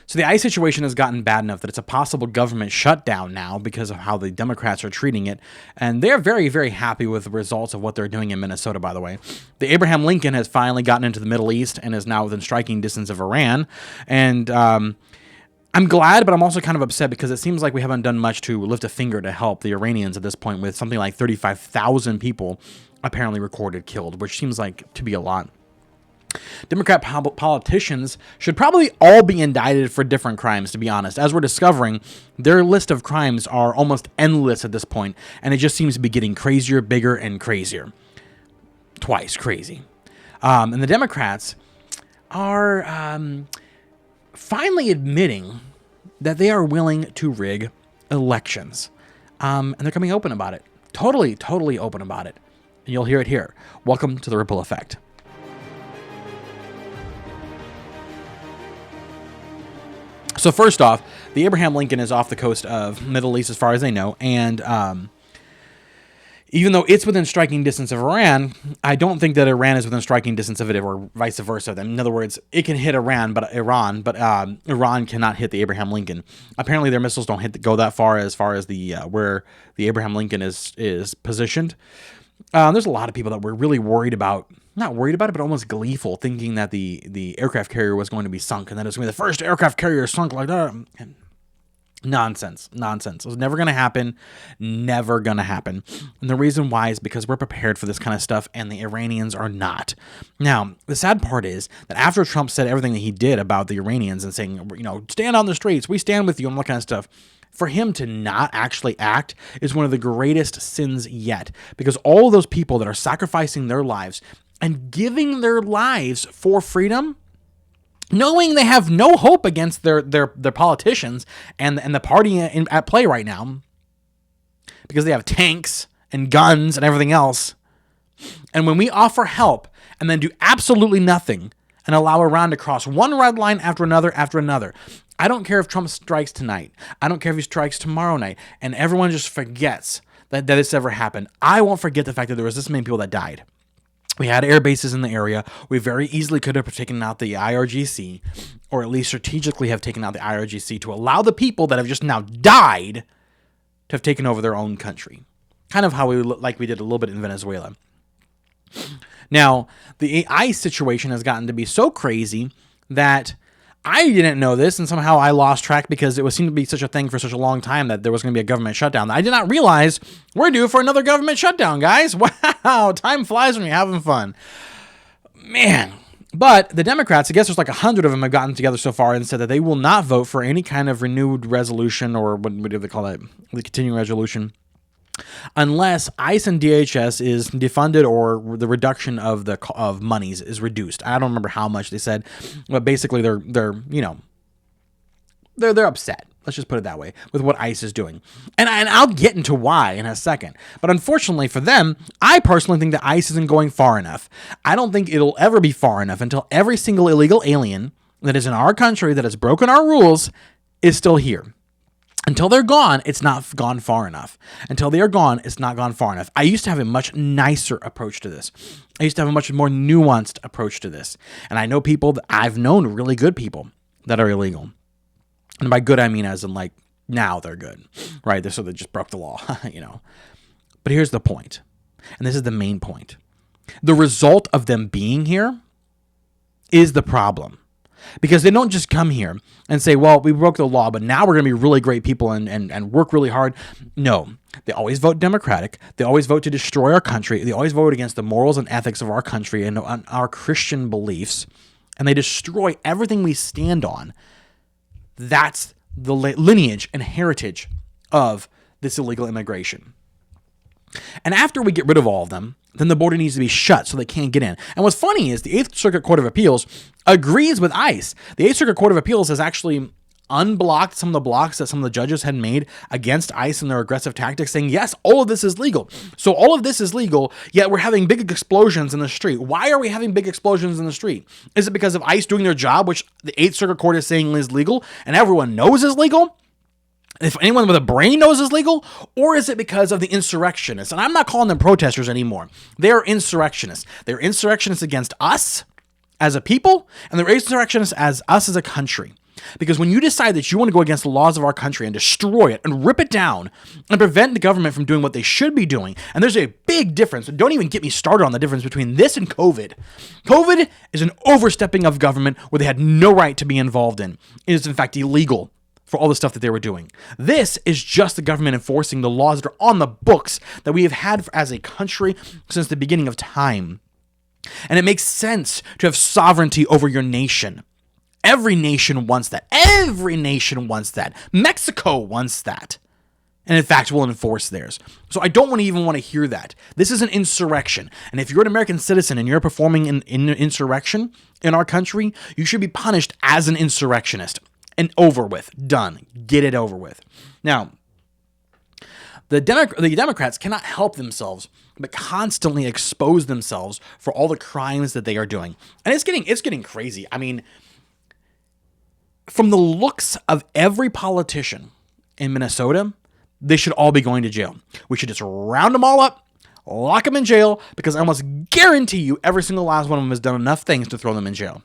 So the ICE situation has gotten bad enough that it's a possible government shutdown now because of how the Democrats are treating it. And they're very, very happy with the results of what they're doing in Minnesota, by the way. The Abraham Lincoln has finally gotten into the Middle East and is now within striking distance of Iran. And I'm glad, but I'm also kind of upset because it seems like we haven't done much to lift a finger to help the Iranians at this point, with something like 35,000 people apparently recorded killed, which seems like to be a lot. Democrat politicians should probably all be indicted for different crimes, to be honest. As we're discovering, their list of crimes are almost endless at this point, and it just seems to be getting crazier, bigger, and crazier. Twice crazy. And the Democrats are finally admitting that they are willing to rig elections. And they're coming open about it. Totally open about it. And you'll hear it here. Welcome to the Ripple Effect. So first off, the Abraham Lincoln is off the coast of Middle East as far as they know, and even though it's within striking distance of Iran, I don't think that Iran is within striking distance of it, or vice versa. In other words, it can hit Iran, but Iran cannot hit the Abraham Lincoln. Apparently, their missiles don't go that far as the where the Abraham Lincoln is positioned. There's a lot of people that were really worried about. Not worried about it, but almost gleeful, thinking that the aircraft carrier was going to be sunk, and that it was going to be the first aircraft carrier sunk like that. And nonsense. It was never going to happen. Never going to happen. And the reason why is because we're prepared for this kind of stuff, and the Iranians are not. Now, the sad part is that after Trump said everything that he did about the Iranians and saying, stand on the streets, we stand with you, and all that kind of stuff, for him to not actually act is one of the greatest sins yet, because all of those people that are sacrificing their lives and giving their lives for freedom, knowing they have no hope against their politicians and the party at play right now, because they have tanks and guns and everything else. And when we offer help and then do absolutely nothing and allow Iran to cross one red line after another, I don't care if Trump strikes tonight. I don't care if he strikes tomorrow night, and everyone just forgets that this ever happened. I won't forget the fact that there was this many people that died. We had air bases in the area. We very easily could have taken out the IRGC, or at least strategically have taken out the IRGC to allow the people that have just now died to have taken over their own country. Kind of how we did a little bit in Venezuela. Now, the ICE situation has gotten to be so crazy that I didn't know this, and somehow I lost track because it seemed to be such a thing for such a long time that there was going to be a government shutdown. I did not realize we're due for another government shutdown, guys. Wow, time flies when you're having fun. Man. But the Democrats, I guess there's like 100 of them have gotten together so far and said that they will not vote for any kind of renewed resolution, or what do they call it, the continuing resolution, unless ICE and DHS is defunded or the reduction of monies is reduced. I don't remember how much they said, but basically they're upset. Let's just put it that way with what ICE is doing. And I'll get into why in a second. But unfortunately for them, I personally think that ICE isn't going far enough. I don't think it'll ever be far enough until every single illegal alien that is in our country that has broken our rules is still here. Until they're gone, it's not gone far enough. Until they are gone, it's not gone far enough. I used to have a much nicer approach to this. I used to have a much more nuanced approach to this. And I know people that I've known, really good people that are illegal. And by good, I mean as in like, now they're good, right? So they just broke the law, But here's the point. And this is the main point. The result of them being here is the problem. Because they don't just come here and say, well, we broke the law, but now we're going to be really great people and work really hard. No, they always vote Democratic. They always vote to destroy our country. They always vote against the morals and ethics of our country and our Christian beliefs. And they destroy everything we stand on. That's the lineage and heritage of this illegal immigration. And after we get rid of all of them, then the border needs to be shut so they can't get in. And what's funny is the 8th Circuit Court of Appeals agrees with ICE. The 8th Circuit Court of Appeals has actually unblocked some of the blocks that some of the judges had made against ICE and their aggressive tactics, saying, yes, all of this is legal. So all of this is legal, yet we're having big explosions in the street. Why are we having big explosions in the street? Is it because of ICE doing their job, which the 8th Circuit Court is saying is legal, and everyone knows is legal? If anyone with a brain knows is legal, or is it because of the insurrectionists? And I'm not calling them protesters anymore. They're insurrectionists. They're insurrectionists against us as a people, and they're insurrectionists as us as a country. Because when you decide that you want to go against the laws of our country and destroy it and rip it down and prevent the government from doing what they should be doing, and there's a big difference. Don't even get me started on the difference between this and COVID. COVID is an overstepping of government where they had no right to be involved in. It is, in fact, illegal for all the stuff that they were doing. This is just the government enforcing the laws that are on the books that we have had as a country since the beginning of time. And it makes sense to have sovereignty over your nation. Every nation wants that. Every nation wants that. Mexico wants that. And in fact, will enforce theirs. So I don't even want to hear that. This is an insurrection. And if you're an American citizen and you're performing in an insurrection in our country, you should be punished as an insurrectionist. And over with. Done. Get it over with. Now, the Democrats cannot help themselves but constantly expose themselves for all the crimes that they are doing. And it's getting crazy. I mean, from the looks of every politician in Minnesota, they should all be going to jail. We should just round them all up, lock them in jail, because I almost guarantee you every single last one of them has done enough things to throw them in jail.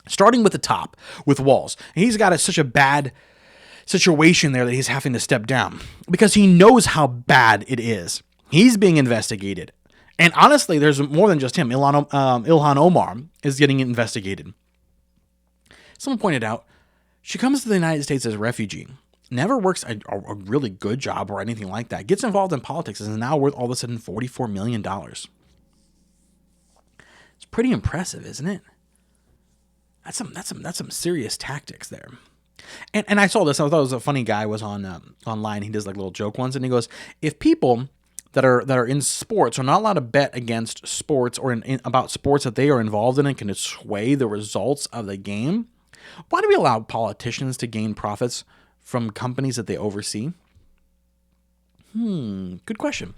Starting with the top, with Walz. And he's got such a bad situation there that he's having to step down because he knows how bad it is. He's being investigated. And honestly, there's more than just him. Ilhan Omar is getting investigated. Someone pointed out, she comes to the United States as a refugee, never works a really good job or anything like that, gets involved in politics, and is now worth all of a sudden $44 million. It's pretty impressive, isn't it? That's some serious tactics there. And I saw this. I thought it was a funny guy was on online. He does like little joke ones, and he goes, if people that are in sports are not allowed to bet against sports or about sports that they are involved in and can sway the results of the game, why do we allow politicians to gain profits from companies that they oversee? Good question.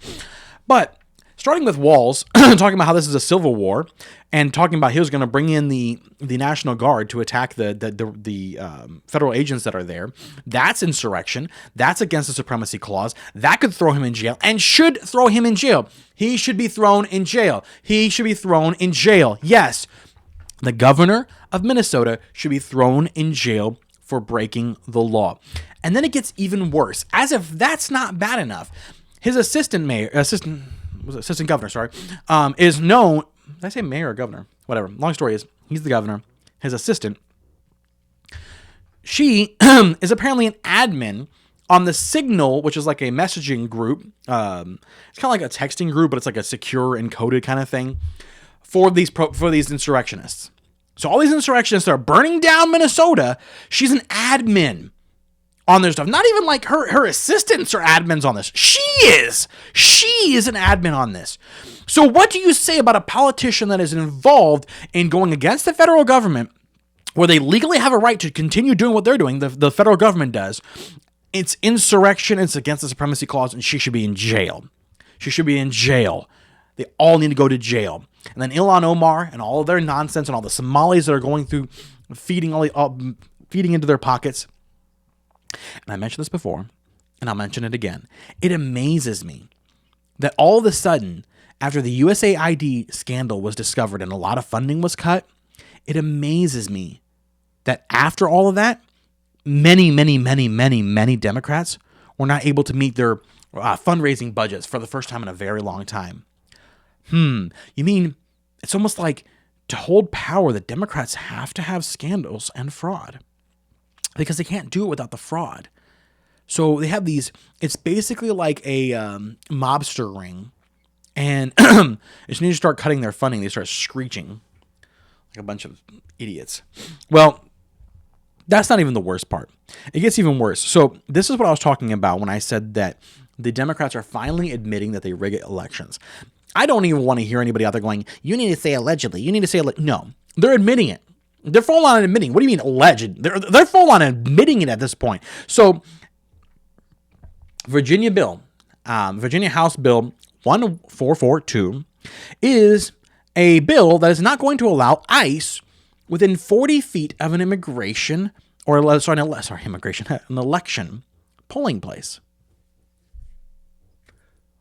But starting with Walz, talking about how this is a civil war, and talking about he was going to bring in the National Guard to attack the federal agents that are there. That's insurrection. That's against the Supremacy Clause. That could throw him in jail and should throw him in jail. He should be thrown in jail. He should be thrown in jail. Yes, the governor of Minnesota should be thrown in jail for breaking the law. And then it gets even worse. As if that's not bad enough, his assistant governor, is known. Did I say mayor or governor? Whatever. Long story is, he's the governor. His assistant, she is apparently an admin on the Signal, which is like a messaging group. It's kind of like a texting group, but it's like a secure, encoded kind of thing for these insurrectionists. So all these insurrectionists are burning down Minnesota. She's an admin on their stuff. Not even like her assistants are admins on this. She is an admin on this. So what do you say about a politician that is involved in going against the federal government, where they legally have a right to continue doing what they're doing, the federal government does? It's insurrection, it's against the Supremacy Clause, and she should be in jail. She should be in jail. They all need to go to jail. And then Ilhan Omar and all of their nonsense and all the Somalis that are going through feeding into their pockets. And I mentioned this before, and I'll mention it again. It amazes me that all of a sudden, after the USAID scandal was discovered and a lot of funding was cut, it amazes me that after all of that, many Democrats were not able to meet their fundraising budgets for the first time in a very long time. You mean it's almost like to hold power, the Democrats have to have scandals and fraud, because they can't do it without the fraud. So they have these, it's basically like a mobster ring. And as soon as you start cutting their funding, they start screeching like a bunch of idiots. Well, that's not even the worst part. It gets even worse. So this is what I was talking about when I said that the Democrats are finally admitting that they rig elections. I don't even want to hear anybody out there going, you need to say allegedly. You need to say, no, they're admitting it. They're full on admitting. What do you mean alleged? They're full on admitting it at this point. So Virginia House Bill 1442 is a bill that is not going to allow ICE within 40 feet of an an election polling place.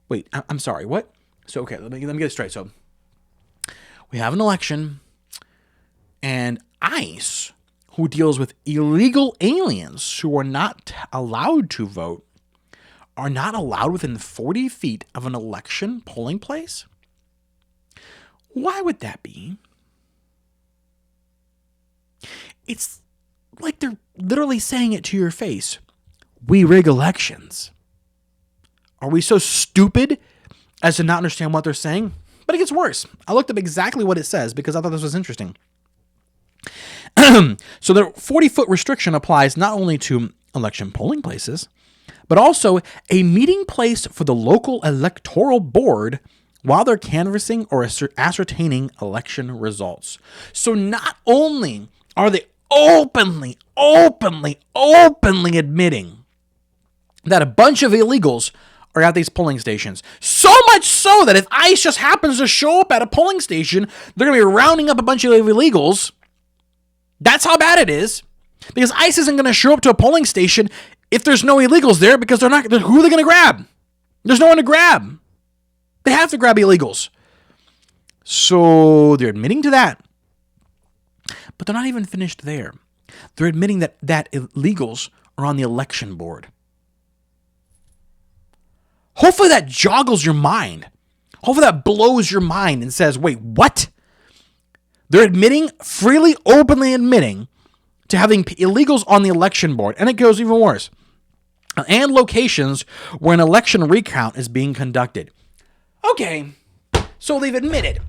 Wait, I'm sorry, what? So, okay, let me get it straight. So we have an election, and ICE, who deals with illegal aliens who are not allowed to vote are not allowed within 40 feet of an election polling place? Why would that be? It's like they're literally saying it to your face. We rig elections. Are we so stupid as to not understand what they're saying? But it gets worse. I looked up exactly what it says because I thought this was interesting. So the 40-foot restriction applies not only to election polling places, but also a meeting place for the local electoral board while they're canvassing or ascertaining election results. So not only are they openly admitting that a bunch of illegals are at these polling stations. So much so that if ICE just happens to show up at a polling station, they're going to be rounding up a bunch of illegals. That's how bad it is. Because ICE isn't going to show up to a polling station if there's no illegals there, because they're not. Who are they going to grab? There's no one to grab. They have to grab illegals. So they're admitting to that. But they're not even finished there. They're admitting that illegals are on the election board. Hopefully that joggles your mind. Hopefully that blows your mind and says, wait, what? They're admitting, freely, openly admitting to having illegals on the election board. And it goes even worse. And locations where an election recount is being conducted. Okay, so they've admitted.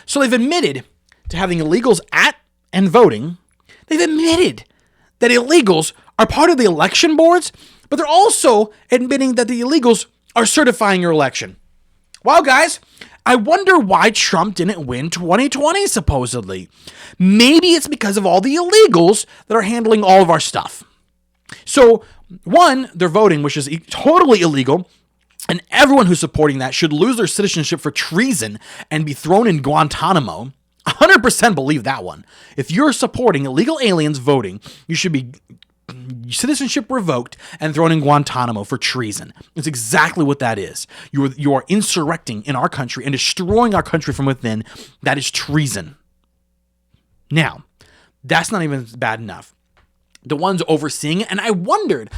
So they've admitted to having illegals at and voting. They've admitted that illegals are part of the election boards, but they're also admitting that the illegals are certifying your election. Wow, guys, I wonder why Trump didn't win 2020, supposedly. Maybe it's because of all the illegals that are handling all of our stuff. So, one, they're voting, which is totally illegal, and everyone who's supporting that should lose their citizenship for treason and be thrown in Guantanamo. 100% believe that one. If you're supporting illegal aliens voting, you should be citizenship revoked and thrown in Guantanamo for treason. It's exactly what that is. You are insurrecting in our country and destroying our country from within. That is treason. Now, that's not even bad enough. The ones overseeing it, and I wondered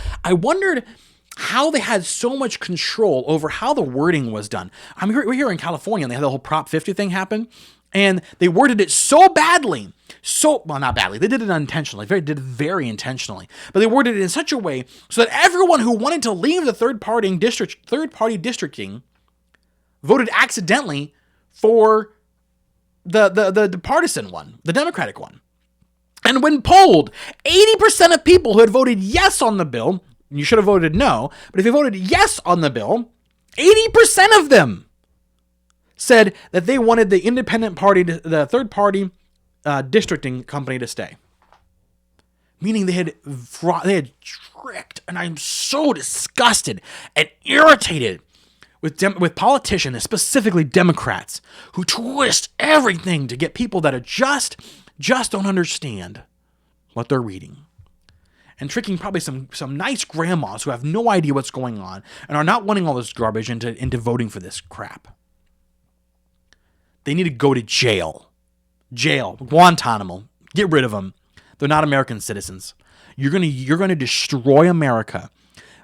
how they had so much control over how the wording was done. We're here in California, and they had the whole Prop 50 thing happen. And they worded it so badly, not badly, they did it unintentionally, did it very intentionally, but they worded it in such a way so that everyone who wanted to leave the third-party districting voted accidentally for the partisan one, the Democratic one. And when polled, 80% of people who had voted yes on the bill, you should have voted no, but if you voted yes on the bill, 80% of them said that they wanted the independent party, the third party districting company to stay. Meaning they had tricked, and I'm so disgusted and irritated with politicians, specifically Democrats, who twist everything to get people that are just don't understand what they're reading. And tricking probably some nice grandmas who have no idea what's going on and are not wanting all this garbage into voting for this crap. They need to go to jail. Guantanamo. Get rid of them. They're not American citizens. You're gonna destroy America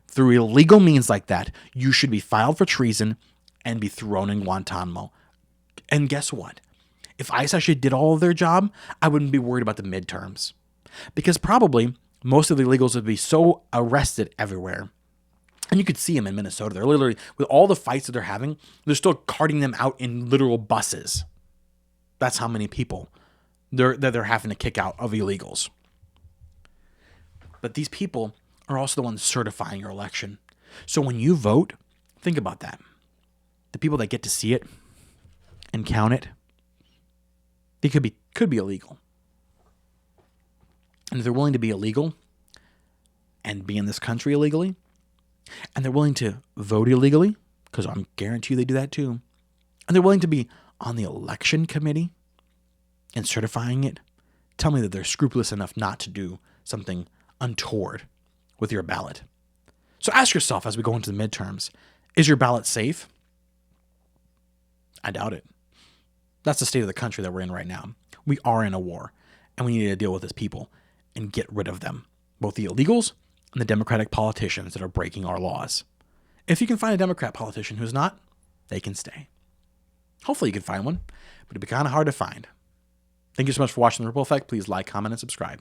through illegal means like that. You should be filed for treason and be thrown in Guantanamo. And guess what? If ICE actually did all of their job, I wouldn't be worried about the midterms. Because probably most of the illegals would be so arrested everywhere. And you could see them in Minnesota. They're literally, with all the fights that they're having, they're still carting them out in literal buses. That's how many people they're having to kick out of illegals. But these people are also the ones certifying your election. So when you vote, think about that. The people that get to see it and count it, they could be illegal. And if they're willing to be illegal and be in this country illegally, and they're willing to vote illegally, because I'm guarantee you they do that too, and they're willing to be on the election committee and certifying it, tell me that they're scrupulous enough not to do something untoward with your ballot. So ask yourself as we go into the midterms, is your ballot safe? I doubt it. That's the state of the country that we're in right now. We are in a war, and we need to deal with as people. and get rid of them, both the illegals and the Democratic politicians that are breaking our laws. If you can find a Democrat politician who's not, they can stay. Hopefully you can find one, but it'd be kind of hard to find. Thank you so much for watching The Ripple Effect. Please like, comment, and subscribe.